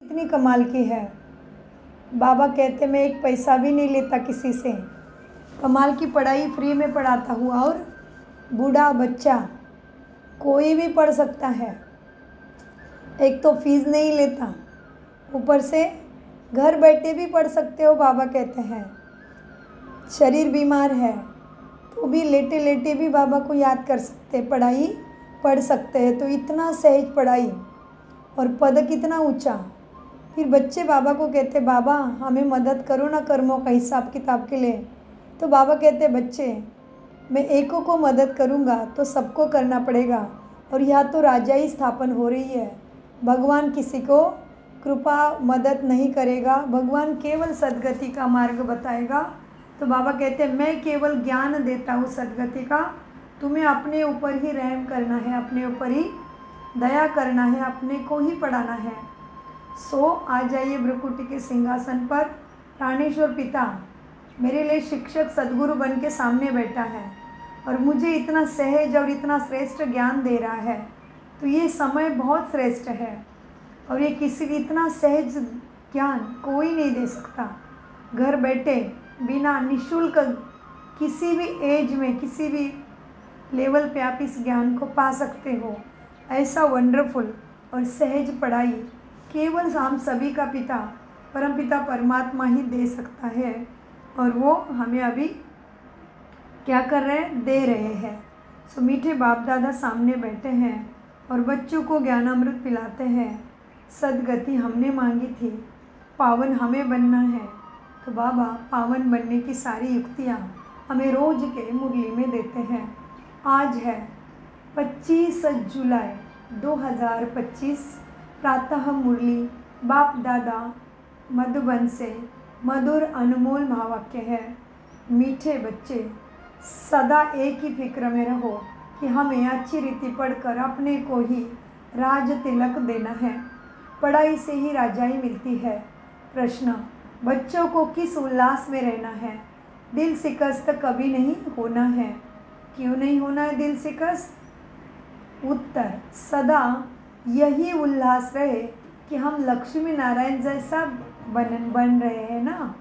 इतनी कमाल की है। बाबा कहते मैं एक पैसा भी नहीं लेता किसी से, कमाल की पढ़ाई फ्री में पढ़ाता हूँ और बूढ़ा बच्चा कोई भी पढ़ सकता है। एक तो फीस नहीं लेता, ऊपर से घर बैठे भी पढ़ सकते हो। बाबा कहते हैं शरीर बीमार है तो भी लेटे लेटे भी बाबा को याद कर सकते, पढ़ाई पढ़ सकते हैं। तो इतना सहज पढ़ाई और पद कितना ऊंचा। फिर बच्चे बाबा को कहते बाबा हमें मदद करो ना कर्मों का हिसाब किताब के लिए। तो बाबा कहते बच्चे मैं एकों को मदद करूँगा तो सबको करना पड़ेगा, और यहाँ तो राजा ही स्थापन हो रही है। भगवान किसी को कृपा मदद नहीं करेगा, भगवान केवल सद्गति का मार्ग बताएगा। तो बाबा कहते हैं मैं केवल ज्ञान देता हूँ सद्गति का, तुम्हें अपने ऊपर ही रहम करना है, अपने ऊपर ही दया करना है, अपने को ही पढ़ाना है। सो आ जाइए भ्रुकुटी के सिंहासन पर। प्राणेश्वर पिता मेरे लिए शिक्षक सद्गुरु बन के सामने बैठा है और मुझे इतना सहज और इतना श्रेष्ठ ज्ञान दे रहा है। तो ये समय बहुत श्रेष्ठ है और ये किसी भी इतना सहज ज्ञान कोई नहीं दे सकता। घर बैठे बिना निःशुल्क किसी भी एज में किसी भी लेवल पे आप इस ज्ञान को पा सकते हो। ऐसा वंडरफुल और सहज पढ़ाई केवल हम सभी का पिता परमपिता परमात्मा ही दे सकता है, और वो हमें अभी क्या कर रहे हैं, दे रहे हैं। सो मीठे बाप दादा सामने बैठे हैं और बच्चों को ज्ञानामृत पिलाते हैं। सद्गति हमने मांगी थी, पावन हमें बनना है। तो बाबा पावन बनने की सारी युक्तियाँ हमें रोज़ के मुरली में देते हैं। आज है 25 जुलाई 2025, प्रातः मुरली बाप दादा मधुबन से मधुर अनमोल महावाक्य है। मीठे बच्चे सदा एक ही फिक्र में रहो कि हमें अच्छी रीति पढ़कर अपने को ही राज तिलक देना है। पढ़ाई से ही राजाई मिलती है। प्रश्न, बच्चों को किस उल्लास में रहना है? दिल शिकस्त कभी नहीं होना है। क्यों नहीं होना है दिल शिकस्त? उत्तर, सदा यही उल्लास रहे कि हम लक्ष्मी नारायण जैसा बन रहे हैं ना,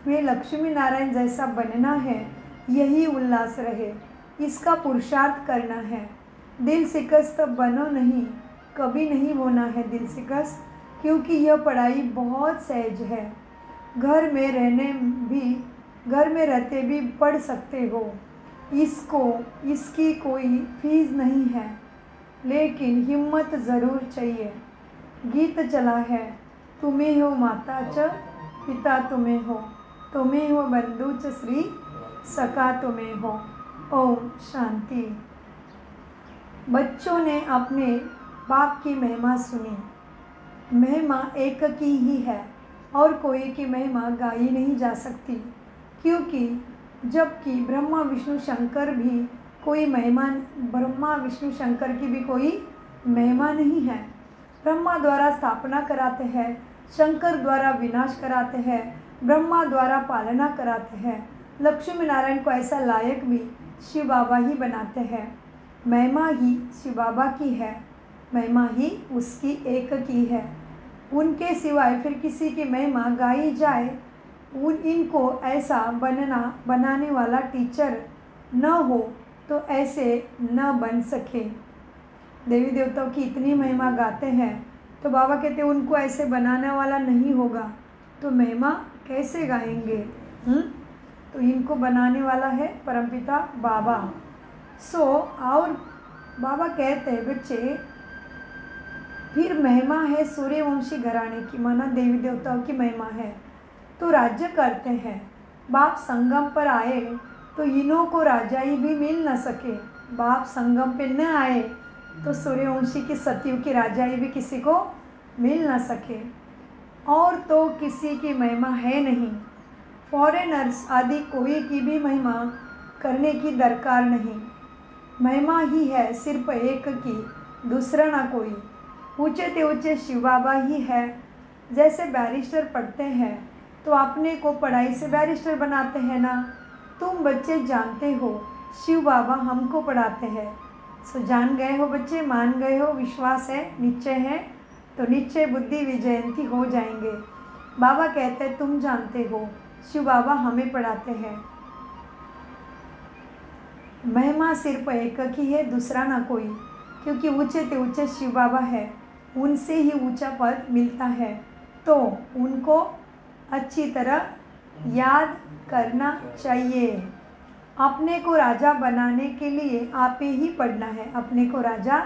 वे लक्ष्मी नारायण जैसा बनना है, यही उल्लास रहे, इसका पुरुषार्थ करना है। दिल शिकस्त बनो नहीं, कभी नहीं होना है दिल शिकस्त, क्योंकि यह पढ़ाई बहुत सहज है। घर में रहते भी पढ़ सकते हो। इसकी कोई फीस नहीं है, लेकिन हिम्मत ज़रूर चाहिए। गीत चला है, तुम्हें हो माता च पिता तुम्हें हो बंधु च श्री सखा तुम्हें हो। ओम शांति। बच्चों ने अपने बाप की महिमा सुनी। महिमा एक की ही है और कोई की महिमा गाई नहीं जा सकती, क्योंकि जबकि ब्रह्मा विष्णु शंकर भी कोई महिमा, ब्रह्मा विष्णु शंकर की भी कोई महिमा नहीं है। ब्रह्मा द्वारा स्थापना कराते हैं, शंकर द्वारा विनाश कराते हैं, ब्रह्मा द्वारा पालना कराते हैं। लक्ष्मी नारायण को ऐसा लायक भी शिव बाबा ही बनाते हैं। महिमा ही शिव बाबा की है, महिमा ही उसकी एक की है। उनके सिवाय फिर किसी की महिमा गाई जाए, इनको ऐसा बनाने वाला टीचर न हो तो ऐसे न बन सके। देवी देवताओं की इतनी महिमा गाते हैं तो बाबा कहते हैं उनको ऐसे बनाने वाला नहीं होगा तो महिमा कैसे गाएंगे? तो इनको बनाने वाला है परमपिता बाबा। और बाबा कहते हैं बच्चे फिर महिमा है सूर्यवंशी घराने की, माना देवी देवताओं की महिमा है। तो राज्य करते हैं, बाप संगम पर आए तो इन्हों को राजाई भी मिल न सके। बाप संगम पे न आए तो सूर्यवंशी की सतियों की राजाई भी किसी को मिल न सके। और तो किसी की महिमा है नहीं, फॉरेनर्स आदि कोई की भी महिमा करने की दरकार नहीं। महिमा ही है सिर्फ एक की, दूसरा ना कोई। ऊँचे ते ऊँचे शिव बाबा ही है। जैसे बैरिस्टर पढ़ते हैं तो अपने को पढ़ाई से बैरिस्टर बनाते हैं ना। तुम बच्चे जानते हो शिव बाबा हमको पढ़ाते हैं। सो जान गए हो बच्चे, मान गए हो, विश्वास है, निश्चय है। तो निश्चय बुद्धि विजयंती हो जाएंगे। बाबा कहते हैं तुम जानते हो, शिव बाबा हमें पढ़ाते हैं, महिमा सिर्फ एक की है, दूसरा ना कोई, क्योंकि ऊंचे से ऊंचे शिव बाबा है, उनसे ही ऊंचा पद मिलता है। तो उनको अच्छी तरह याद करना चाहिए। अपने को राजा बनाने के लिए आप ही पढ़ना है, अपने को राजा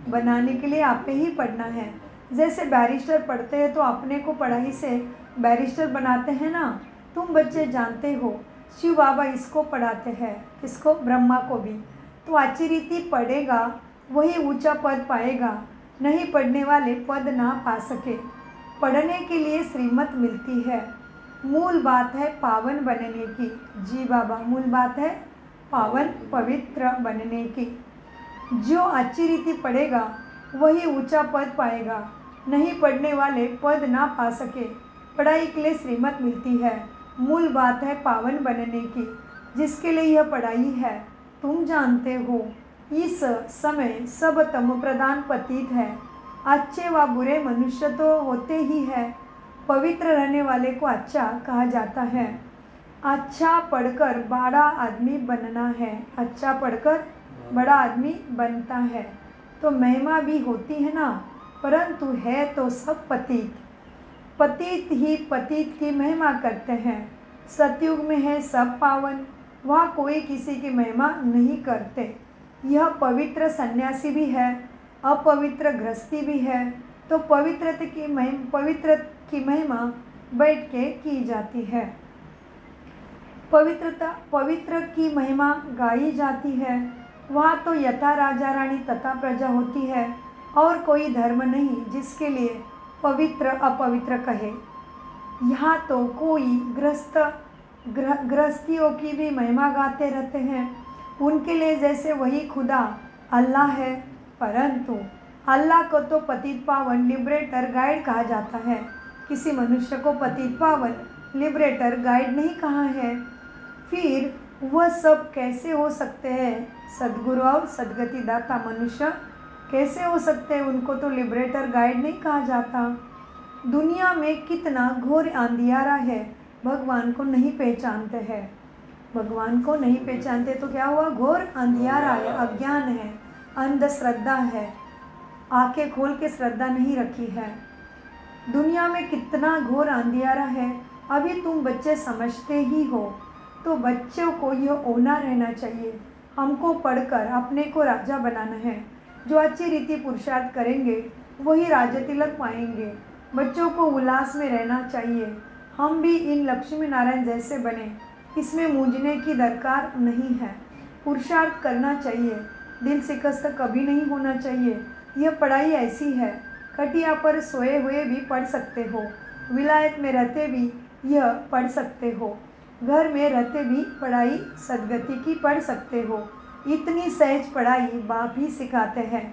बनाने के लिए आप ही पढ़ना है। जैसे बैरिस्टर पढ़ते हैं तो अपने को पढ़ाई से बैरिस्टर बनाते हैं ना। तुम बच्चे जानते हो शिव बाबा इसको पढ़ाते हैं, इसको ब्रह्मा को भी। तो अच्छी रीति पढ़ेगा वही ऊंचा पद पाएगा, नहीं पढ़ने वाले पद ना पा सके। पढ़ने के लिए श्रीमत मिलती है, मूल बात है पावन बनने की। जी बाबा, मूल बात है पावन पवित्र बनने की। जो अच्छी रीति पढ़ेगा वही ऊंचा पद पाएगा, नहीं पढ़ने वाले पद ना पा सके। पढ़ाई के लिए श्रीमत मिलती है, मूल बात है पावन बनने की, जिसके लिए यह पढ़ाई है। तुम जानते हो इस समय सब तम प्रधान पतित है, अच्छे व बुरे मनुष्य तो होते ही है। पवित्र रहने वाले को अच्छा कहा जाता है। अच्छा पढ़कर बड़ा आदमी बनना है, अच्छा पढ़कर बड़ा आदमी बनता है। तो महिमा भी होती है ना, परंतु है तो सब पतित। पतित ही पतित की महिमा करते हैं। सतयुग में है सब पावन, वहाँ कोई किसी की महिमा नहीं करते। यह पवित्र सन्यासी भी है, अपवित्र गृहस्थी भी है। तो पवित्र की महिमा बैठ के की जाती है। पवित्र की महिमा गाई जाती है। वहाँ तो यथा राजा रानी तथा प्रजा होती है, और कोई धर्म नहीं जिसके लिए पवित्र अपवित्र कहे। यहाँ तो कोई गृहस्थियों की भी महिमा गाते रहते हैं। उनके लिए जैसे वही खुदा अल्लाह है, परंतु अल्लाह को तो पतित पावन लिबरेटर गाइड कहा जाता है। किसी मनुष्य को पतित पावन लिबरेटर गाइड नहीं कहा है। फिर वह सब कैसे हो सकते हैं? सद्गुरु और सद्गति दाता मनुष्य कैसे हो सकते हैं? उनको तो लिबरेटर गाइड नहीं कहा जाता। दुनिया में कितना घोर अंधियारा है, भगवान को नहीं पहचानते हैं। भगवान को नहीं पहचानते तो क्या हुआ? घोर अंधियारा है, अज्ञान है, अंधश्रद्धा है, आंखें खोल के श्रद्धा नहीं रखी है। दुनिया में कितना घोर अंधियारा है, अभी तुम बच्चे समझते ही हो। तो बच्चों को यह होना रहना चाहिए, हमको पढ़कर अपने को राजा बनाना है। जो अच्छी रीति पुरुषार्थ करेंगे वही राज तिलक पाएंगे। बच्चों को उल्लास में रहना चाहिए। हम भी इन लक्ष्मी नारायण जैसे बने, इसमें मूंझने की दरकार नहीं है। पुरुषार्थ करना चाहिए, दिल शिकस्त कभी नहीं होना चाहिए। यह पढ़ाई ऐसी है, खटिया पर सोए हुए भी पढ़ सकते हो, विलायत में रहते भी यह पढ़ सकते हो, घर में रहते भी पढ़ाई सदगति की पढ़ सकते हो। इतनी सहज पढ़ाई बाप ही सिखाते हैं।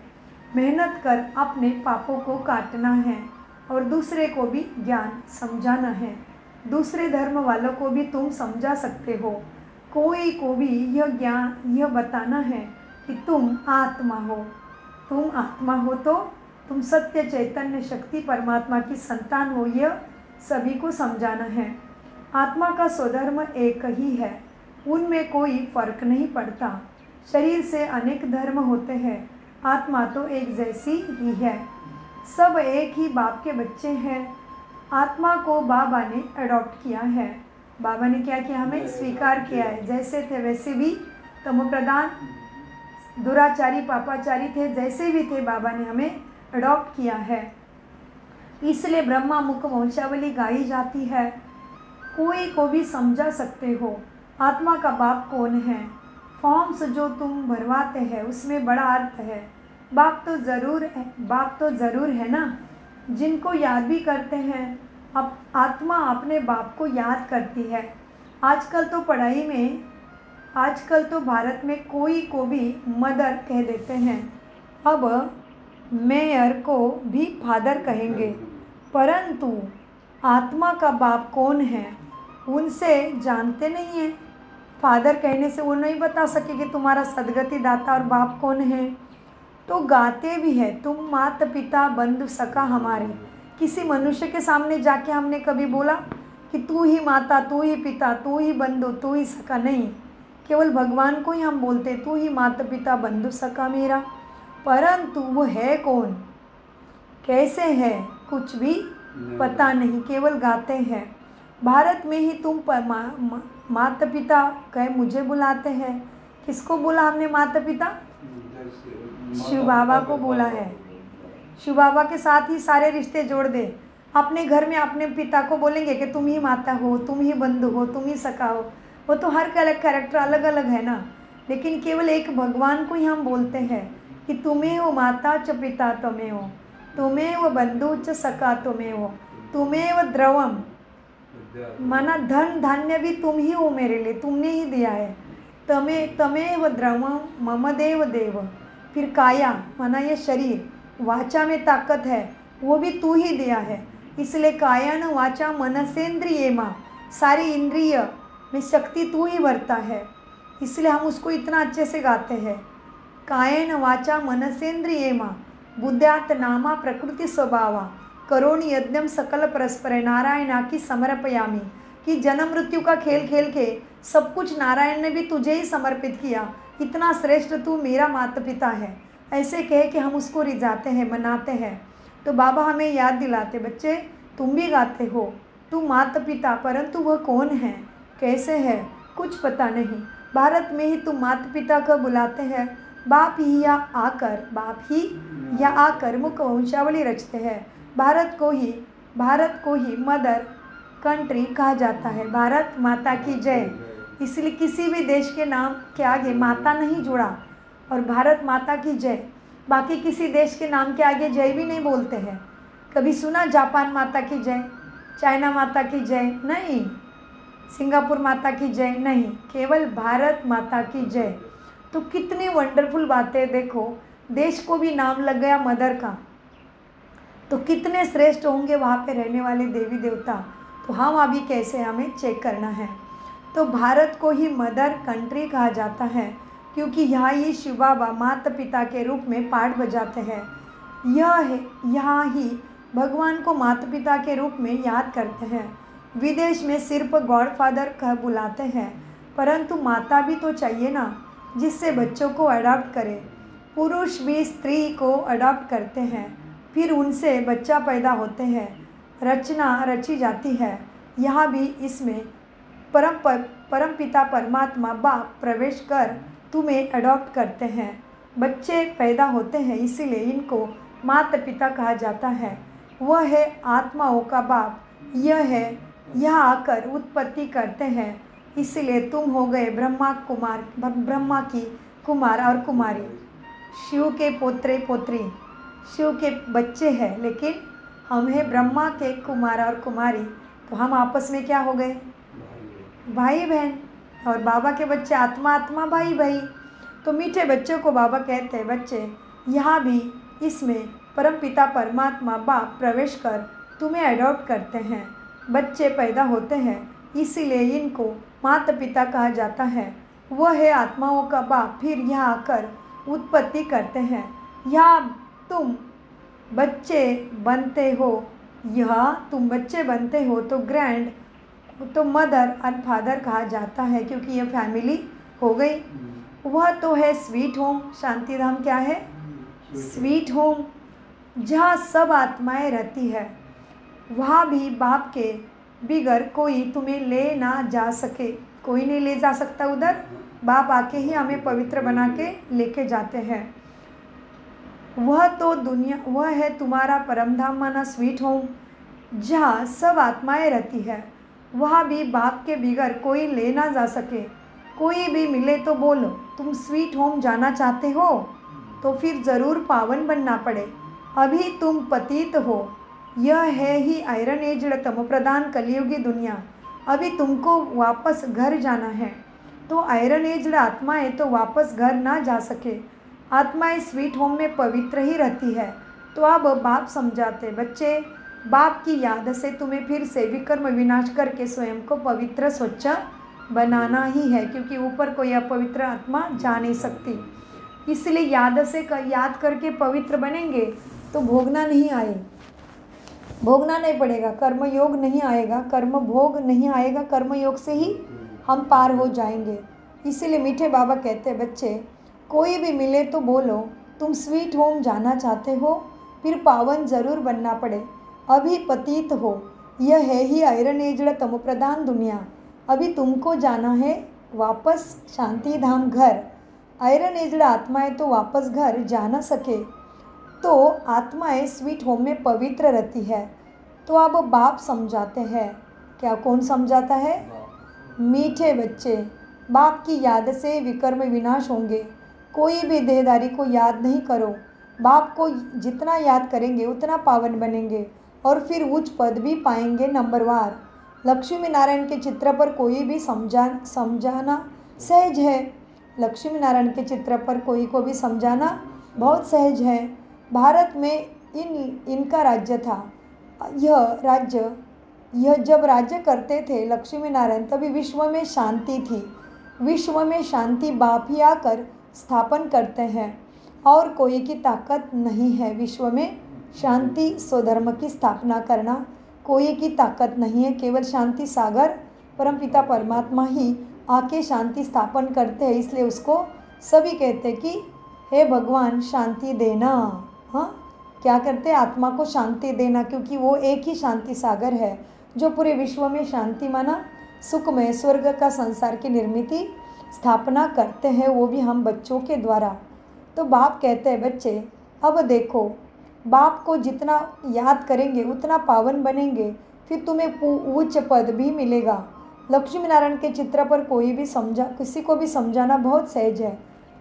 मेहनत कर अपने पापों को काटना है और दूसरे को भी ज्ञान समझाना है। दूसरे धर्म वालों को भी तुम समझा सकते हो। कोई को भी यह बताना है कि तुम आत्मा हो। तुम आत्मा हो तो तुम सत्य चैतन्य शक्ति परमात्मा की संतान हो, यह सभी को समझाना है। आत्मा का स्वधर्म एक ही है, उनमें कोई फर्क नहीं पड़ता। शरीर से अनेक धर्म होते हैं, आत्मा तो एक जैसी ही है। सब एक ही बाप के बच्चे हैं। आत्मा को बाबा ने अडॉप्ट किया है। बाबा ने क्या किया? हमें स्वीकार किया है। जैसे थे वैसे भी तमो प्रधान दुराचारी पापाचारी थे, जैसे भी थे बाबा ने हमें अडॉप्ट किया है। इसलिए ब्रह्मा मुख वंशावली गाई जाती है। कोई को भी समझा सकते हो आत्मा का बाप कौन है। फॉर्म्स जो तुम भरवाते हैं उसमें बड़ा अर्थ है। बाप तो ज़रूर है ना। जिनको याद भी करते हैं, अब आत्मा अपने बाप को याद करती है। आजकल तो भारत में कोई को भी मदर कह देते हैं, अब मेयर को भी फादर कहेंगे, परंतु आत्मा का बाप कौन है उनसे जानते नहीं हैं। फादर कहने से वो नहीं बता सके कि तुम्हारा सदगति दाता और बाप कौन है। तो गाते भी है, तुम माता पिता बंधु सखा हमारे। किसी मनुष्य के सामने जाके हमने कभी बोला कि तू ही माता, तू ही पिता, तू ही बंधु, तू ही सखा? नहीं, केवल भगवान को ही हम बोलते तू ही माता पिता बंधु सखा मेरा। परंतु वो है कौन, कैसे है, कुछ भी पता नहीं, केवल गाते हैं। भारत में ही तुम माता पिता कहे मुझे बुलाते हैं। किसको बोला हमने माता पिता? शिव बाबा को बोला है। शिव बाबा के साथ ही सारे रिश्ते जोड़ दे। अपने घर में अपने पिता को बोलेंगे कि तुम ही माता हो, तुम ही बंधु हो, तुम ही सखा हो। वो तो हर कैरेक्टर अलग अलग है ना, लेकिन केवल एक भगवान को ही हम बोलते हैं कि तुम्हें वो माता च पिता तुम्हें हो, तुम्हें वो बंधु च सखा तुम्हें हो, तुम्हें वो द्रवम, माना धन धान्य भी तुम ही हो मेरे लिए, तुमने ही दिया है। तमें व द्रवम मम देव देव। फिर काया माना ये शरीर, वाचा में ताकत है, वो भी तू ही दिया है। इसलिए कायान वाचा मनसेंद्रिय माँ, सारी इंद्रिय में शक्ति तू ही भरता है, इसलिए हम उसको इतना अच्छे से गाते हैं। कायन वाचा मनसेंद्रिय माँ बुद्ध्यात नामा प्रकृति स्वभावा करोणि यज्ञम सकल परस्पर नारायणा की समर्पयामी। कि जन्म मृत्यु का खेल खेल के सब कुछ नारायण ने भी तुझे ही समर्पित किया, इतना श्रेष्ठ तू मेरा माता पिता है, ऐसे कह के हम उसको रिझाते हैं, मनाते हैं। तो बाबा हमें याद दिलाते, बच्चे तुम भी गाते हो, तू माता पिता, परंतु वह कौन है, कैसे है, कुछ पता नहीं। भारत में ही तुम माता पिता को बुलाते हैं। बाप ही या आकर मुख वंशावली रचते हैं। भारत को ही मदर कंट्री कहा जाता है। भारत माता की जय, इसलिए किसी भी देश के नाम के आगे माता नहीं जुड़ा, और भारत माता की जय। बाकी किसी देश के नाम के आगे जय भी नहीं बोलते हैं। कभी सुना जापान माता की जय, चाइना माता की जय? नहीं। सिंगापुर माता की जय? नहीं, केवल भारत माता की जय। तो कितनी वंडरफुल बातें, देखो देश को भी नाम लग गया मदर का, तो कितने श्रेष्ठ होंगे वहाँ पे रहने वाले देवी देवता। तो हम अभी कैसे हमें चेक करना है। तो भारत को ही मदर कंट्री कहा जाता है, क्योंकि यहाँ ही शिव बाबा माता पिता के रूप में पाठ बजाते हैं। यहाँ ही भगवान को माता पिता के रूप में याद करते हैं। विदेश में सिर्फ गॉडफादर कह बुलाते हैं, परंतु माता भी तो चाहिए ना, जिससे बच्चों को अडॉप्ट करे। पुरुष भी स्त्री को अडॉप्ट करते हैं, फिर उनसे बच्चा पैदा होते हैं, रचना रची जाती है। यहाँ भी इसमें परम पिता परमात्मा बाप प्रवेश कर तुम्हें अडॉप्ट करते हैं, बच्चे पैदा होते हैं, इसीलिए इनको माता पिता कहा जाता है। वह है आत्माओं का बाप, यह है यहाँ आकर उत्पत्ति करते हैं, इसलिए तुम हो गए ब्रह्मा की कुमार और कुमारी, शिव के पोत्रे पोत्री, शिव के बच्चे हैं, लेकिन हम हैं ब्रह्मा के कुमार और कुमारी। तो हम आपस में क्या हो गए? भाई बहन। और बाबा के बच्चे आत्मा आत्मा भाई भाई। तो मीठे बच्चों को बाबा कहते हैं, बच्चे यहाँ भी इसमें परमपिता परमात्मा बाप प्रवेश कर तुम्हें अडॉप्ट करते हैं, बच्चे पैदा होते हैं, इसीलिए इनको माता पिता कहा जाता है। वह है आत्माओं का बाप, फिर यहाँ आकर उत्पत्ति करते हैं। यहाँ तुम बच्चे बनते हो, तो ग्रैंड तो मदर और फादर कहा जाता है, क्योंकि ये फैमिली हो गई। वह तो है स्वीट होम, शांतिधाम क्या है? स्वीट होम, जहाँ सब आत्माएं रहती है। वहाँ भी बाप के बिगर कोई तुम्हें ले ना जा सके, कोई नहीं ले जा सकता उधर, बाप आके ही हमें पवित्र बना के लेके जाते हैं। वह है तुम्हारा परमधाम माना स्वीट होम, जहाँ सब आत्माएं रहती है। वहाँ भी बाप के बिगर कोई ले ना जा सके। कोई भी मिले तो बोलो तुम स्वीट होम जाना चाहते हो, तो फिर ज़रूर पावन बनना पड़े। अभी तुम पतित हो, यह है ही आयरन एजड तम प्रधान कलयुगी दुनिया। अभी तुमको वापस घर जाना है, तो आयरन एजड आत्माएं तो वापस घर ना जा सके। आत्माएं स्वीट होम में पवित्र ही रहती है। तो अब बाप समझाते, बच्चे बाप की याद से तुम्हें फिर से विकर्म विनाश करके स्वयं को पवित्र स्वच्छ बनाना ही है, क्योंकि ऊपर कोई अपवित्र आत्मा जा नहीं सकती। इसलिए याद करके पवित्र बनेंगे तो भोगना नहीं पड़ेगा, कर्म योग नहीं आएगा, कर्म भोग नहीं आएगा, कर्म योग से ही हम पार हो जाएंगे। इसीलिए मीठे बाबा कहते हैं, बच्चे कोई भी मिले तो बोलो तुम स्वीट होम जाना चाहते हो, फिर पावन ज़रूर बनना पड़े, अभी पतित हो, यह है ही आयरन एजड तम प्रधान दुनिया। अभी तुमको जाना है वापस शांति धाम घर। आयरन एजड आत्माएं तो वापस घर जा ना सके तो आत्माएं स्वीट होम में पवित्र रहती है। तो अब बाप समझाते हैं, क्या कौन समझाता है? मीठे बच्चे, बाप की याद से विकर्म विनाश होंगे। कोई भी देहदारी को याद नहीं करो, बाप को जितना याद करेंगे उतना पावन बनेंगे और फिर उच्च पद भी पाएंगे नंबरवार। लक्ष्मी नारायण के चित्र पर कोई भी समझाना सहज है। लक्ष्मी नारायण के चित्र पर कोई को भी समझाना बहुत सहज है। भारत में इनका राज्य था। यह जब राज्य करते थे लक्ष्मी नारायण, तभी विश्व में शांति थी। विश्व में शांति बाप ही आकर स्थापन करते हैं और कोई की ताकत नहीं है। विश्व में शांति स्वधर्म की स्थापना करना कोई की ताकत नहीं है। केवल शांति सागर परमपिता परमात्मा ही आके शांति स्थापन करते हैं। इसलिए उसको सभी कहते हैं कि हे भगवान शांति देना। हाँ, क्या करते हैं? आत्मा को शांति देना, क्योंकि वो एक ही शांति सागर है जो पूरे विश्व में शांति माना सुखमय स्वर्ग का संसार की निर्मिति स्थापना करते हैं, वो भी हम बच्चों के द्वारा। तो बाप कहते हैं, बच्चे अब देखो, बाप को जितना याद करेंगे उतना पावन बनेंगे, फिर तुम्हें उच्च पद भी मिलेगा। लक्ष्मी नारायण के चित्र पर किसी को भी समझाना बहुत सहज है।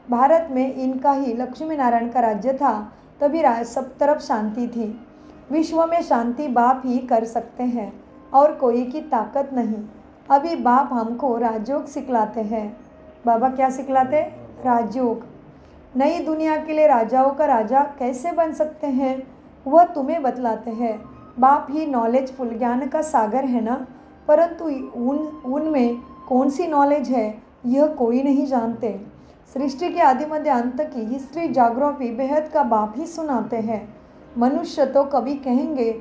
भारत में इनका ही लक्ष्मी नारायण का राज्य था, तभी सब तरफ शांति थी। विश्व में शांति बाप ही कर सकते हैं और कोई की ताकत नहीं। अभी बाप हमको राजयोग सिखलाते हैं। बाबा क्या सिखलाते? राजयोग। नई दुनिया के लिए राजाओं का राजा कैसे बन सकते हैं वह तुम्हें बतलाते हैं। बाप ही नॉलेजफुल ज्ञान का सागर है ना, परंतु उनमें कौन सी नॉलेज है यह कोई नहीं जानते। सृष्टि के आदि मध्य अंत की हिस्ट्री जाग्राफी बेहद का बाप ही सुनाते हैं। मनुष्य तो कभी कहेंगे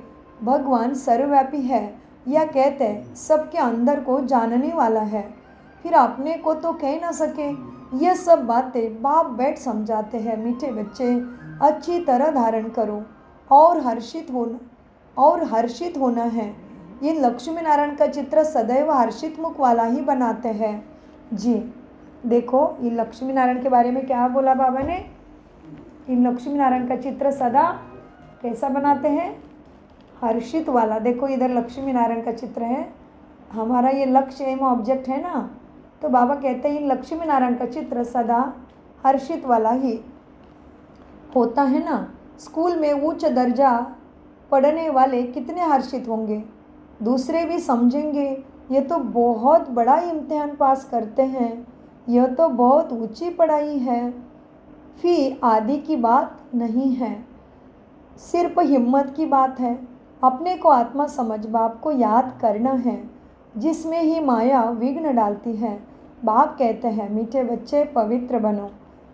भगवान सर्वव्यापी है, या कहते सबके अंदर को जानने वाला है, फिर अपने को तो कह ना सके। यह सब बातें बाप बैठ समझाते हैं। मीठे बच्चे अच्छी तरह धारण करो और हर्षित होना है। ये लक्ष्मी नारायण का चित्र सदैव हर्षित मुख वाला ही बनाते हैं। जी देखो, ये लक्ष्मी नारायण के बारे में क्या बोला बाबा ने? इन लक्ष्मी नारायण का चित्र सदा कैसा बनाते हैं? हर्षित वाला। देखो इधर लक्ष्मी नारायण का चित्र है, हमारा ये लक्ष्य एम ऑब्जेक्ट है ना, तो बाबा कहते हैं इन लक्ष्मी नारायण का चित्र सदा हर्षित वाला ही होता है ना। स्कूल में उच्च दर्जा पढ़ने वाले कितने हर्षित होंगे, दूसरे भी समझेंगे ये तो बहुत बड़ा इम्तिहान पास करते हैं, यह तो बहुत ऊंची पढ़ाई है। फी आदि की बात नहीं है, सिर्फ हिम्मत की बात है। अपने को आत्मा समझ बाप को याद करना है, जिसमें ही माया विघ्न डालती है। बाप कहते हैं मीठे बच्चे पवित्र बनो,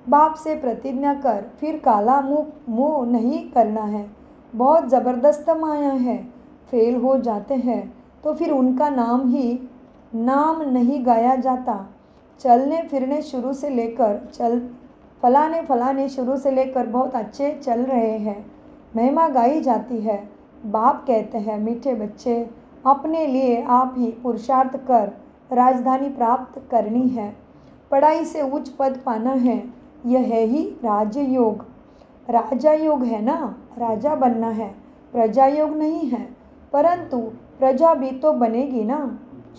बाप से प्रतिज्ञा कर, फिर काला मुँह नहीं करना है। बहुत ज़बरदस्त माया है, फेल हो जाते हैं तो फिर उनका नाम नहीं गाया जाता। चलने फिरने शुरू से लेकर फलाने शुरू से लेकर बहुत अच्छे चल रहे हैं, महिमा गाई जाती है। बाप कहते हैं मीठे बच्चे अपने लिए आप ही पुरुषार्थ कर राजधानी प्राप्त करनी है, पढ़ाई से उच्च पद पाना है। यह है ही राजयोग। राजा योग है ना, राजा बनना है, प्रजा योग नहीं है। परंतु प्रजा भी तो बनेगी ना।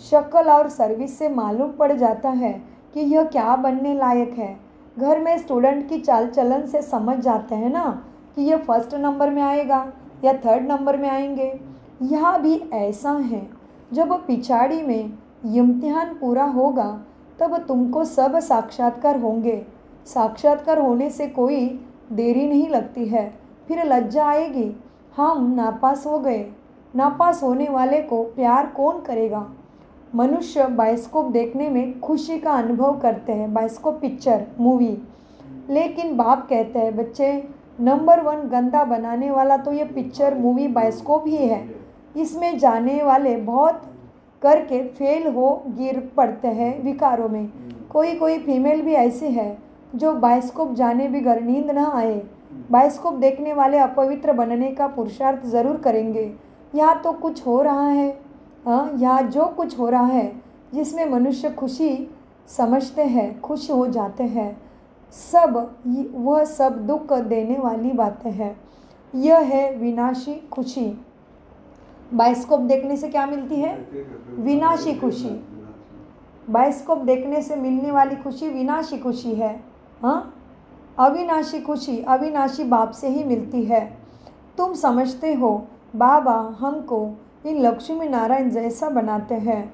शक्ल और सर्विस से मालूम पड़ जाता है कि यह क्या बनने लायक है। घर में स्टूडेंट की चाल चलन से समझ जाते हैं ना कि यह फर्स्ट नंबर में आएगा या थर्ड नंबर में आएंगे। यहाँ भी ऐसा है, जब पिछाड़ी में इम्तिहान पूरा होगा तब तुमको सब साक्षात्कार होंगे। साक्षात्कार होने से कोई देरी नहीं लगती है, फिर लज्जा आएगी, हम नापास हो गए। नापास होने वाले को प्यार कौन करेगा? मनुष्य बायोस्कोप देखने में खुशी का अनुभव करते हैं, बायोस्कोप पिक्चर मूवी। लेकिन बाप कहते हैं बच्चे नंबर 1 गंदा बनाने वाला तो ये पिक्चर मूवी बायोस्कोप ही है। इसमें जाने वाले बहुत करके फेल हो गिर पड़ते हैं विकारों में। कोई कोई फीमेल भी ऐसी है जो बायोस्कोप जाने बिगर नींद न आए। बायोस्कोप देखने वाले अपवित्र बनने का पुरुषार्थ ज़रूर करेंगे। यहाँ तो कुछ हो रहा है, यहाँ जो कुछ हो रहा है जिसमें मनुष्य खुशी समझते हैं, खुश हो जाते हैं, वह सब दुख देने वाली बातें हैं। यह है विनाशी खुशी। बायोस्कोप देखने से क्या मिलती है? विनाशी खुशी। बायोस्कोप देखने से मिलने वाली खुशी विनाशी खुशी है। अविनाशी खुशी अविनाशी बाप से ही मिलती है। तुम समझते हो बाबा हमको इन लक्ष्मी नारायण जैसा बनाते हैं।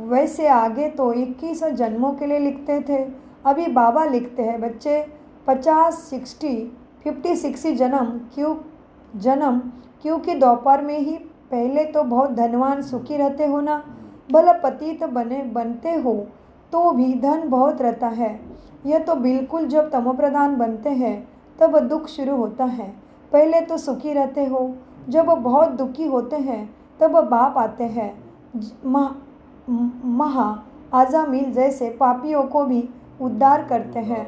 वैसे आगे तो 21 जन्मों के लिए लिखते थे, अभी बाबा लिखते हैं बच्चे 50, 60, 50, 60 जन्म क्योंकि दोपहर में ही पहले तो बहुत धनवान सुखी रहते हो ना, भला पतित बनते हो तो भी धन बहुत रहता है। यह तो बिल्कुल जब तमोप्रधान बनते हैं तब दुख शुरू होता है। पहले तो सुखी रहते हो, जब बहुत दुखी होते हैं तब बाप आते हैं। महा आजामिल जैसे पापियों को भी उद्धार करते हैं।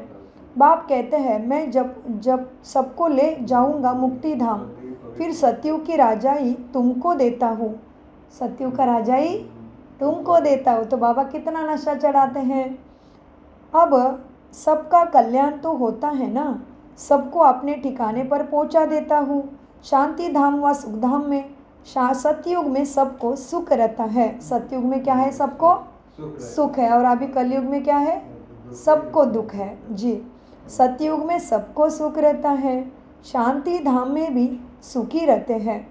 बाप कहते हैं मैं जब सबको ले जाऊंगा मुक्ति धाम, फिर सत्ययुग की राजाई तुमको देता हूँ। सत्ययुग का राजाई तुमको देता हूँ। तो बाबा कितना नशा चढ़ाते हैं। अब सबका कल्याण तो होता है ना, सबको अपने ठिकाने पर पहुँचा देता हूँ। शांति धाम व सुख धाम में सतयुग में सबको सुख रहता है। सतयुग में क्या है? सबको सुख है। और अभी कलयुग में क्या है? सबको दुख है। जी, सतयुग में सबको सुख रहता है, शांति धाम में भी सुखी रहते हैं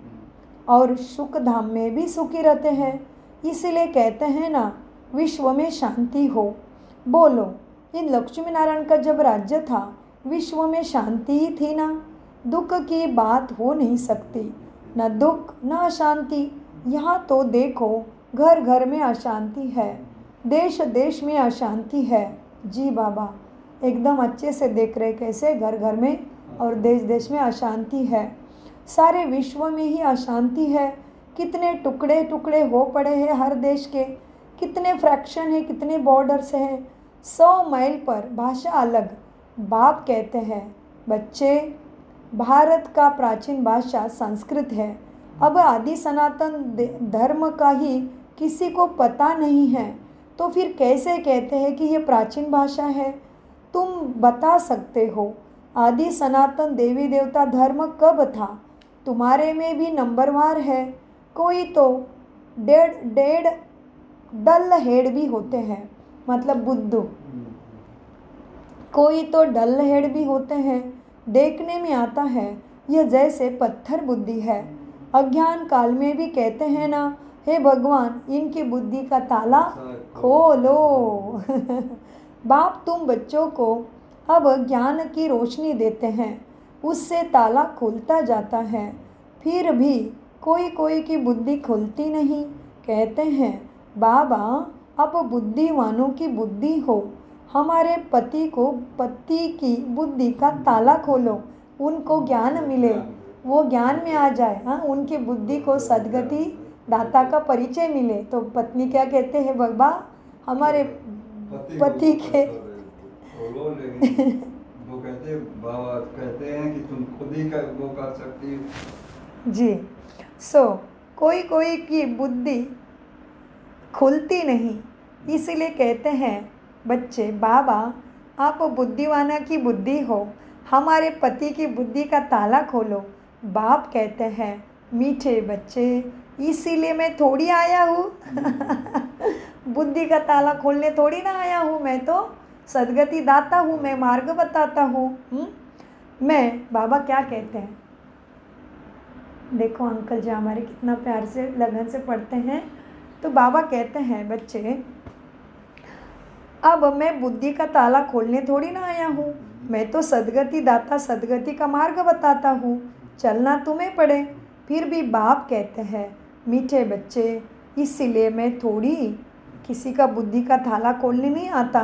और सुख धाम में भी सुखी रहते हैं। इसलिए कहते हैं ना विश्व में शांति हो। बोलो, इन लक्ष्मी नारायण का जब राज्य था विश्व में शांति ही थी ना। दुख की बात हो नहीं सकती, न दुख न अशांति। यहाँ तो देखो घर घर में अशांति है, देश देश में अशांति है। जी बाबा एकदम अच्छे से देख रहे कैसे घर घर में और देश देश में अशांति है। सारे विश्व में ही अशांति है। कितने टुकड़े टुकड़े हो पड़े हैं हर देश के, कितने फ्रैक्शन है, कितने बॉर्डर्स हैं। 100 माइल पर भाषा अलग। बाप कहते हैं बच्चे भारत का प्राचीन भाषा संस्कृत है। अब आदि सनातन धर्म का ही किसी को पता नहीं है, तो फिर कैसे कहते हैं कि ये प्राचीन भाषा है? तुम बता सकते हो आदि सनातन देवी देवता धर्म कब था? तुम्हारे में भी नंबरवार है। कोई तो डेढ़ डल हेड भी होते हैं, मतलब बुद्धू। कोई तो डल हेड भी होते हैं। देखने में आता है यह जैसे पत्थर बुद्धि है। अज्ञान काल में भी कहते हैं ना, हे भगवान इनकी बुद्धि का ताला खोलो। बाप तुम बच्चों को अब ज्ञान की रोशनी देते हैं, उससे ताला खुलता जाता है। फिर भी कोई कोई की बुद्धि खुलती नहीं। कहते हैं बाबा अब बुद्धिवानों की बुद्धि हो, हमारे पति की बुद्धि का ताला खोलो, उनको ज्ञान मिले, वो ज्ञान में आ जाए। उनकी बुद्धि को सद्गति दाता का परिचय मिले। तो पत्नी क्या कहते हैं बाबा, हमारे पति के वो कहते बाबा कहते हैं कि तुम खुद ही वो कर सकती हो। जी, कोई कोई की बुद्धि खुलती नहीं, इसीलिए कहते हैं बच्चे बाबा आप बुद्धिवाना की बुद्धि हो, हमारे पति की बुद्धि का ताला खोलो। बाप कहते हैं मीठे बच्चे इसीलिए मैं थोड़ी आया हूँ बुद्धि का ताला खोलने थोड़ी ना आया हूँ, मैं तो सद्गति दाता हूँ, मैं मार्ग बताता हूँ। मैं बाबा क्या कहते हैं, देखो अंकल जी हमारे कितना प्यार से लगन से पढ़ते हैं। तो बाबा कहते हैं बच्चे अब मैं बुद्धि का ताला खोलने थोड़ी ना आया हूँ, मैं तो सद्गति दाता सद्गति का मार्ग बताता हूँ, चलना तुम्हें पड़े। फिर भी बाप कहते हैं मीठे बच्चे इसीलिए मैं थोड़ी किसी का बुद्धि का ताला खोलने नहीं आता,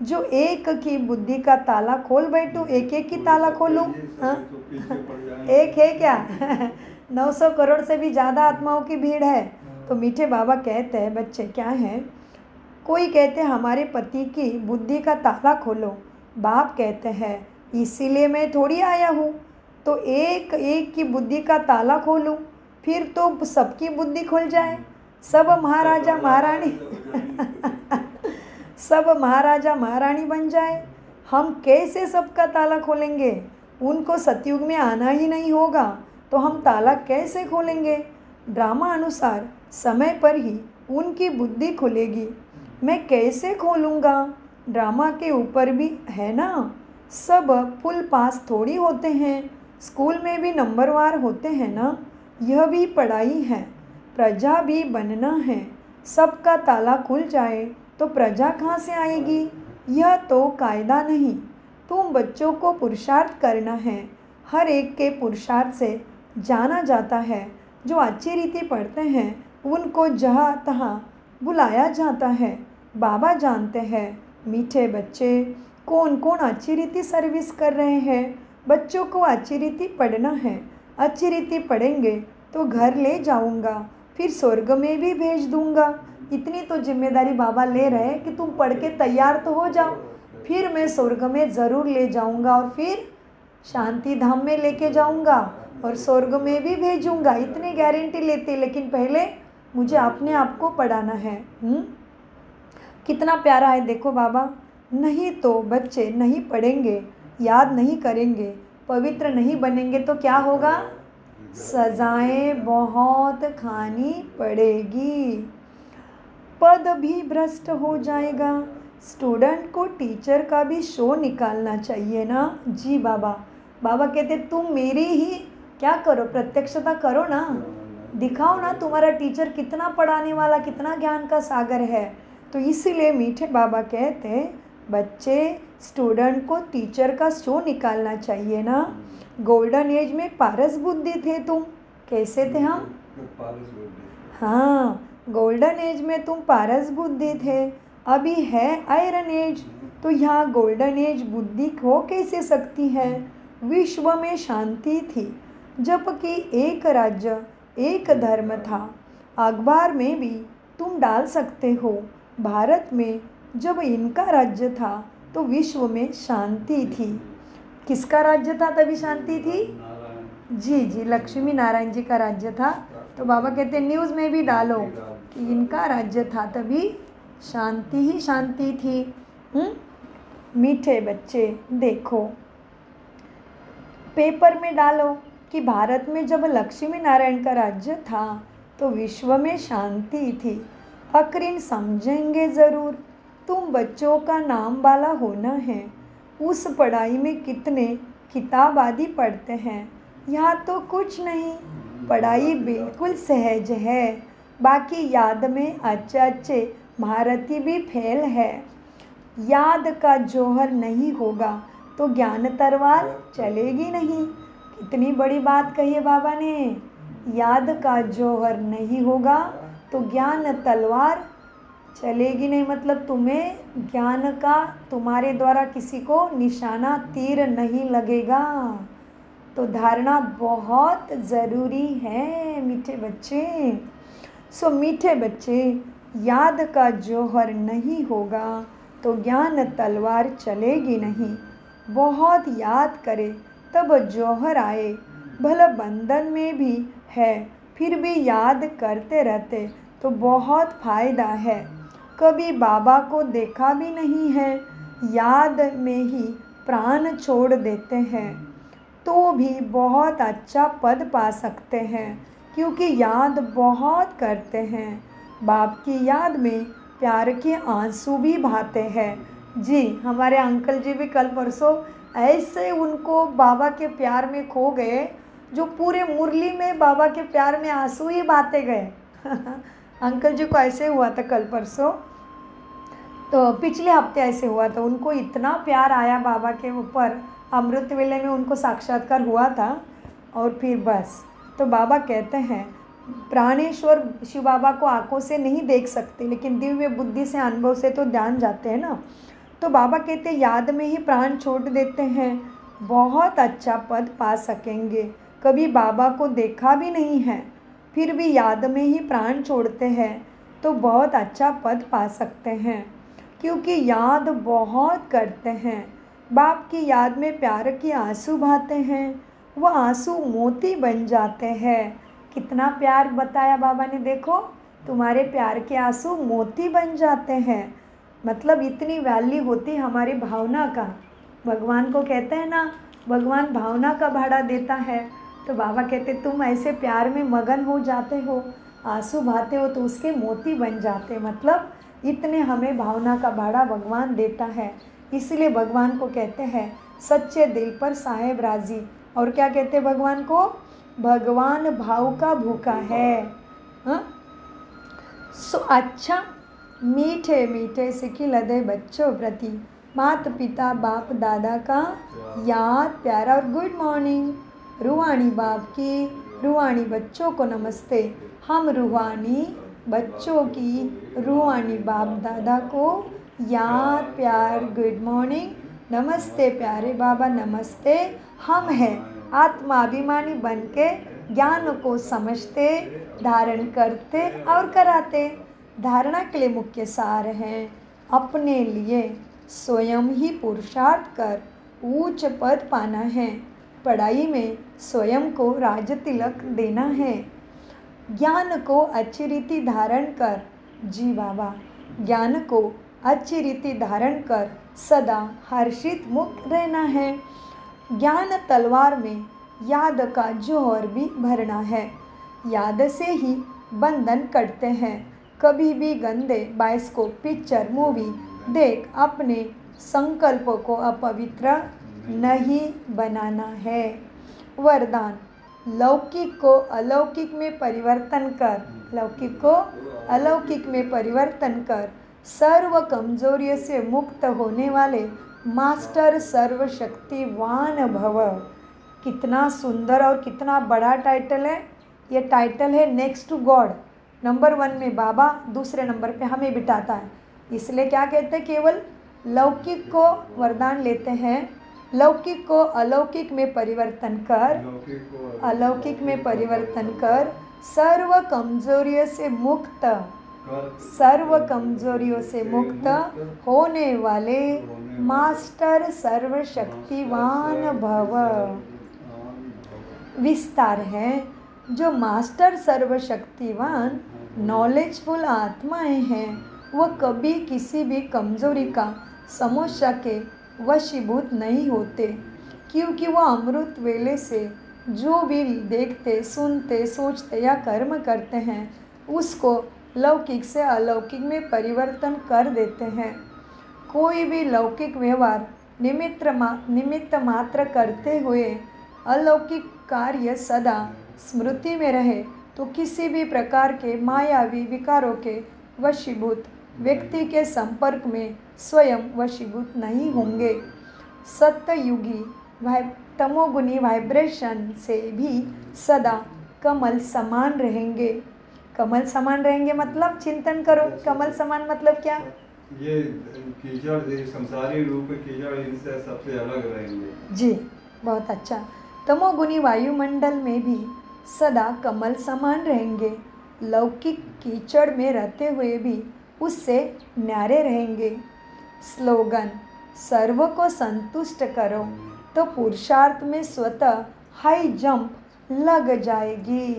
जो एक की बुद्धि का ताला खोल बैठूं, एक एक की ताला खोलूं? हाँ, तो पीछे पड़ जाएंगे। एक है क्या? 900 करोड़ से भी ज़्यादा आत्माओं की भीड़ है। तो मीठे बाबा कहते हैं, बच्चे क्या हैं, कोई कहते हैं हमारे पति की बुद्धि का ताला खोलो। बाप कहते हैं इसीलिए मैं थोड़ी आया हूँ, तो एक एक की बुद्धि का ताला खोलूँ, फिर तो सबकी बुद्धि खुल जाए, सब महाराजा महारानी सब महाराजा महारानी बन जाए। हम कैसे सबका ताला खोलेंगे? उनको सतयुग में आना ही नहीं होगा, तो हम ताला कैसे खोलेंगे? ड्रामा अनुसार समय पर ही उनकी बुद्धि खुलेगी, मैं कैसे खोलूँगा? ड्रामा के ऊपर भी है ना, सब फुल पास थोड़ी होते हैं, स्कूल में भी नंबरवार होते हैं ना। यह भी पढ़ाई है, प्रजा भी बनना है। सबका ताला खुल जाए तो प्रजा कहाँ से आएगी? यह तो कायदा नहीं। तुम बच्चों को पुरुषार्थ करना है, हर एक के पुरुषार्थ से जाना जाता है। जो अच्छी रीति पढ़ते हैं उनको जहाँ तहाँ बुलाया जाता है। बाबा जानते हैं मीठे बच्चे कौन कौन अच्छी रीति सर्विस कर रहे हैं। बच्चों को अच्छी रीति पढ़ना है, अच्छी रीति पढ़ेंगे तो घर ले जाऊंगा, फिर स्वर्ग में भी भेज दूंगा। इतनी तो जिम्मेदारी बाबा ले रहे हैं कि तुम पढ़ के तैयार तो हो जाओ, फिर मैं स्वर्ग में ज़रूर ले जाऊंगा और फिर शांति धाम में लेके जाऊंगा और स्वर्ग में भी भेजूंगा। इतनी गारंटी लेते, लेकिन पहले मुझे अपने आप को पढ़ाना है। कितना प्यारा है देखो बाबा। नहीं तो बच्चे नहीं पढ़ेंगे, याद नहीं करेंगे, पवित्र नहीं बनेंगे तो क्या होगा? सजाएं बहुत खानी पड़ेगी, पद भी भ्रष्ट हो जाएगा। स्टूडेंट को टीचर का भी शो निकालना चाहिए ना। जी बाबा। बाबा कहते तुम मेरी ही क्या करो, प्रत्यक्षता करो ना, दिखाओ ना तुम्हारा टीचर कितना पढ़ाने वाला, कितना ज्ञान का सागर है। तो इसीलिए मीठे बाबा कहते बच्चे स्टूडेंट को टीचर का शो निकालना चाहिए ना। गोल्डन एज में पारस बुद्धि थे तुम, कैसे थे हम? हाँ, गोल्डन एज में तुम पारस बुद्धि थे, अभी है आयरन एज, तो यहाँ गोल्डन एज बुद्धि हो कैसे सकती है? विश्व में शांति थी जबकि एक राज्य एक धर्म था। अखबार में भी तुम डाल सकते हो, भारत में जब इनका राज्य था तो विश्व में शांति थी। किसका राज्य था तभी शांति थी? जी जी, लक्ष्मी नारायण जी का राज्य था। तो बाबा कहते हैं न्यूज़ में भी डालो कि इनका राज्य था तभी शांति ही शांति थी। मीठे बच्चे देखो, पेपर में डालो कि भारत में जब लक्ष्मी नारायण का राज्य था तो विश्व में शांति थी। अकरीन समझेंगे ज़रूर, तुम बच्चों का नाम वाला होना है। उस पढ़ाई में कितने किताब आदि पढ़ते हैं, यहाँ तो कुछ नहीं, पढ़ाई बिल्कुल सहज है। बाकी याद में अच्छे अच्छे महारथी भी फेल है। याद का जौहर नहीं होगा तो ज्ञान तलवार चलेगी नहीं। कितनी बड़ी बात कही है बाबा ने, याद का जौहर नहीं होगा तो ज्ञान तलवार चलेगी नहीं, मतलब तुम्हें ज्ञान का तुम्हारे द्वारा किसी को निशाना तीर नहीं लगेगा। तो धारणा बहुत ज़रूरी है मीठे बच्चे। सो मीठे बच्चे, याद का जौहर नहीं होगा तो ज्ञान तलवार चलेगी नहीं। बहुत याद करे तब जौहर आए, भला बंधन में भी है फिर भी याद करते रहते तो बहुत फ़ायदा है। कभी बाबा को देखा भी नहीं है, याद में ही प्राण छोड़ देते हैं तो भी बहुत अच्छा पद पा सकते हैं, क्योंकि याद बहुत करते हैं। बाप की याद में प्यार के आंसू भी बहाते हैं। जी, हमारे अंकल जी भी कल परसों ऐसे उनको बाबा के प्यार में खो गए, जो पूरे मुरली में बाबा के प्यार में आंसू ही बहाते गए। अंकल जी को ऐसे हुआ था कल परसों, तो पिछले हफ्ते ऐसे हुआ था। उनको इतना प्यार आया बाबा के ऊपर, अमृत वेले में उनको साक्षात्कार हुआ था और फिर बस। तो बाबा कहते हैं प्राणेश्वर शिव बाबा को आंखों से नहीं देख सकते, लेकिन दिव्य बुद्धि से अनुभव से तो ध्यान जाते हैं ना। तो बाबा कहते याद में ही प्राण छोड़ देते हैं, बहुत अच्छा पद पा सकेंगे। कभी बाबा को देखा भी नहीं है, फिर भी याद में ही प्राण छोड़ते हैं तो बहुत अच्छा पद पा सकते हैं, क्योंकि याद बहुत करते हैं। बाप की याद में प्यार के आंसू बहाते हैं, वो आंसू मोती बन जाते हैं। कितना प्यार बताया बाबा ने, देखो तुम्हारे प्यार के आंसू मोती बन जाते हैं। मतलब इतनी वैल्यू होती हमारी भावना का। भगवान को कहते हैं ना, भगवान भावना का भाड़ा देता है। तो बाबा कहते तुम ऐसे प्यार में मगन हो जाते हो, आंसू बहाते हो, तो उसके मोती बन जाते। मतलब इतने हमें भावना का भाड़ा भगवान देता है। इसलिए भगवान को कहते हैं सच्चे दिल पर साहेब राजी। और क्या कहते हैं भगवान को? भगवान भाव का भूखा है। हाँ, सो अच्छा मीठे मीठे से खिलदे बच्चों प्रति माता पिता बाप दादा का याद प्यारा और गुड मॉर्निंग। रूहानी बाप की, रूहानी बच्चों को नमस्ते। हम रूहानी बच्चों की, रूहानी बाप दादा को याद प्यार गुड मॉर्निंग, नमस्ते प्यारे बाबा नमस्ते। हम हैं आत्माभिमानी बन के ज्ञान को समझते, धारण करते और कराते। धारणा के लिए मुख्य सार हैं अपने लिए स्वयं ही पुरुषार्थ कर ऊंच पद पाना है। पढ़ाई में स्वयं को राज तिलक देना है। ज्ञान को अच्छी रीति धारण कर, जी बाबा, ज्ञान को अच्छी रीति धारण कर सदा हर्षित मुक्त रहना है। ज्ञान तलवार में याद का जोहर भी भरना है। याद से ही बंधन कटते हैं। कभी भी गंदे बायोस्कोप पिक्चर मूवी देख अपने संकल्पों को अपवित्र नहीं बनाना है। वरदान, लौकिक को अलौकिक में परिवर्तन कर, लौकिक को अलौकिक में परिवर्तन कर सर्व कमजोरियों से मुक्त होने वाले मास्टर सर्वशक्तिवान भव। कितना सुंदर और कितना बड़ा टाइटल है। ये टाइटल है नेक्स्ट टू गॉड। नंबर 1 में बाबा, दूसरे नंबर पे हमें बिठाता है। इसलिए क्या कहते हैं, केवल लौकिक को वरदान लेते हैं, लौकिक को अलौकिक में परिवर्तन कर, अलौकिक में परिवर्तन कर सर्व कमजोरियों से मुक्त, सर्व कमजोरियों से मुक्त होने वाले मास्टर सर्वशक्तिवान भव। विस्तार है, जो मास्टर सर्वशक्तिवान नॉलेजफुल आत्माएं हैं वह कभी किसी भी कमजोरी का समस्या के वशीभूत नहीं होते, क्योंकि वह अमृत वेले से जो भी देखते, सुनते, सोचते या कर्म करते हैं उसको लौकिक से अलौकिक में परिवर्तन कर देते हैं। कोई भी लौकिक व्यवहार निमित्त मात्र करते हुए अलौकिक कार्य सदा स्मृति में रहे तो किसी भी प्रकार के मायावी विकारों के वशीभूत व्यक्ति के संपर्क में स्वयं वशीभूत नहीं होंगे। सत्ययुगी तमोगुनी वाइब्रेशन से भी सदा कमल समान रहेंगे। कमल समान रहेंगे मतलब चिंतन करो, कमल समान मतलब क्या? ये कीचड़, संसारी रूप कीचड़ इनसे सबसे अलग रहेंगे। जी, बहुत अच्छा। तमोगुनी वायुमंडल में भी सदा कमल समान रहेंगे। लौकिक कीचड़ में रहते हुए भी उससे न्यारे रहेंगे। स्लोगन, सर्व को संतुष्ट करो तो पुरुषार्थ में स्वतः हाई जंप लग जाएगी।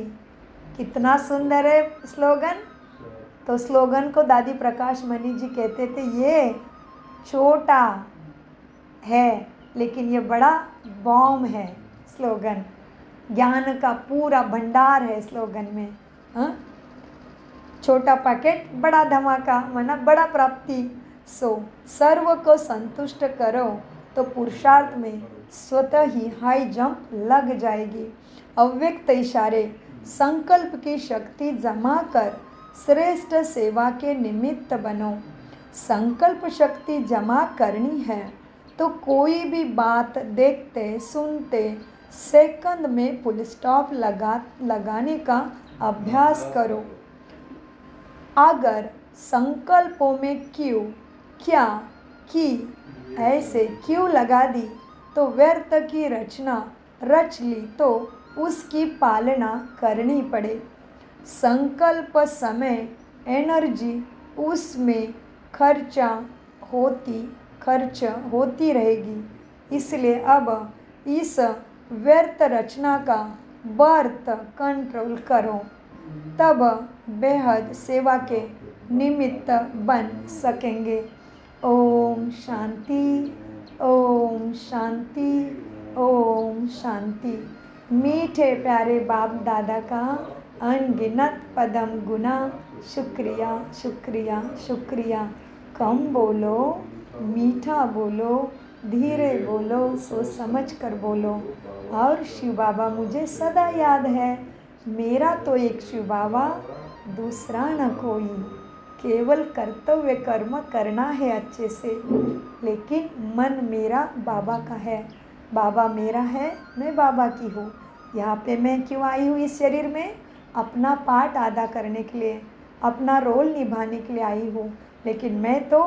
कितना सुंदर है स्लोगन। तो स्लोगन को दादी प्रकाश मणि जी कहते थे ये छोटा है लेकिन ये बड़ा बॉम्ब है। स्लोगन ज्ञान का पूरा भंडार है स्लोगन में। हाँ, छोटा पैकेट बड़ा धमाका, माना बड़ा प्राप्ति। सो सर्व को संतुष्ट करो तो पुरुषार्थ में स्वतः ही हाई जंप लग जाएगी। अव्यक्त इशारे, संकल्प की शक्ति जमा कर श्रेष्ठ सेवा के निमित्त बनो। संकल्प शक्ति जमा करनी है तो कोई भी बात देखते सुनते सेकंड में फुल स्टॉप लगाने का अभ्यास करो। अगर संकल्पों में क्यों, क्या, की ऐसे क्यों लगा दी, तो व्यर्थ की रचना रच ली तो उसकी पालना करनी पड़े। संकल्प समय एनर्जी उसमें खर्च होती रहेगी। इसलिए अब इस व्यर्थ रचना का बर्थ कंट्रोल करो, तब बेहद सेवा के निमित्त बन सकेंगे। ओम शांति, ओम शांति, ओम शांति। मीठे प्यारे बाप दादा का अनगिनत पदम गुना शुक्रिया शुक्रिया शुक्रिया। कम बोलो, मीठा बोलो, धीरे बोलो, सोच समझ कर बोलो। और शिव बाबा मुझे सदा याद है, मेरा तो एक शिव बाबा, दूसरा न कोई। केवल कर्तव्य कर्म करना है अच्छे से, लेकिन मन मेरा बाबा का है। बाबा मेरा है, मैं बाबा की हूँ। यहाँ पे मैं क्यों आई हूँ इस शरीर में? अपना पार्ट अदा करने के लिए, अपना रोल निभाने के लिए आई हूँ। लेकिन मैं तो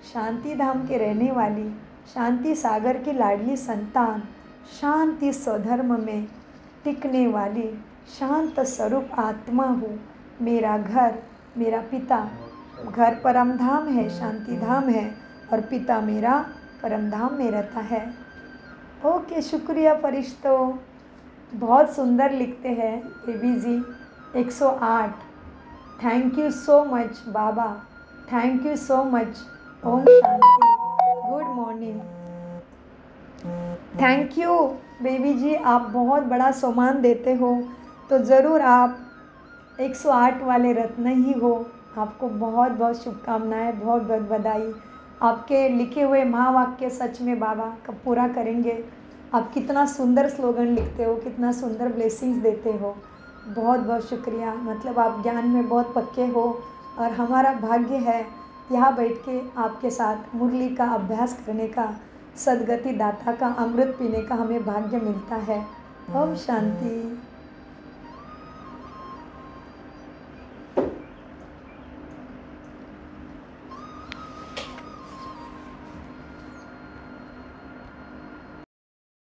शांति धाम के रहने वाली, शांति सागर की लाडली संतान, शांति स्वधर्म में टिकने वाली शांत स्वरूप आत्मा हूँ। मेरा घर, मेरा पिता, घर परम धाम है, शांति धाम है, और पिता मेरा परम धाम में रहता है। ओके, शुक्रिया फरिश्तों, बहुत सुंदर लिखते हैं baby ji. 108, thank you so much बाबा, थैंक यू सो मच। ओम शांति, good morning. Thank you baby ji, आप बहुत बड़ा सम्मान देते हो, तो ज़रूर आप 108 वाले रत्न ही हो। आपको बहुत बहुत शुभकामनाएं, बहुत बहुत बधाई। आपके लिखे हुए महावाक्य सच में बाबा कब पूरा करेंगे। आप कितना सुंदर स्लोगन लिखते हो, कितना सुंदर ब्लेसिंग्स देते हो, बहुत बहुत शुक्रिया। मतलब आप ज्ञान में बहुत पक्के हो, और हमारा भाग्य है यहाँ बैठ के आपके साथ मुरली का अभ्यास करने का, सदगति दाता का अमृत पीने का हमें भाग्य मिलता है। ओम शांति।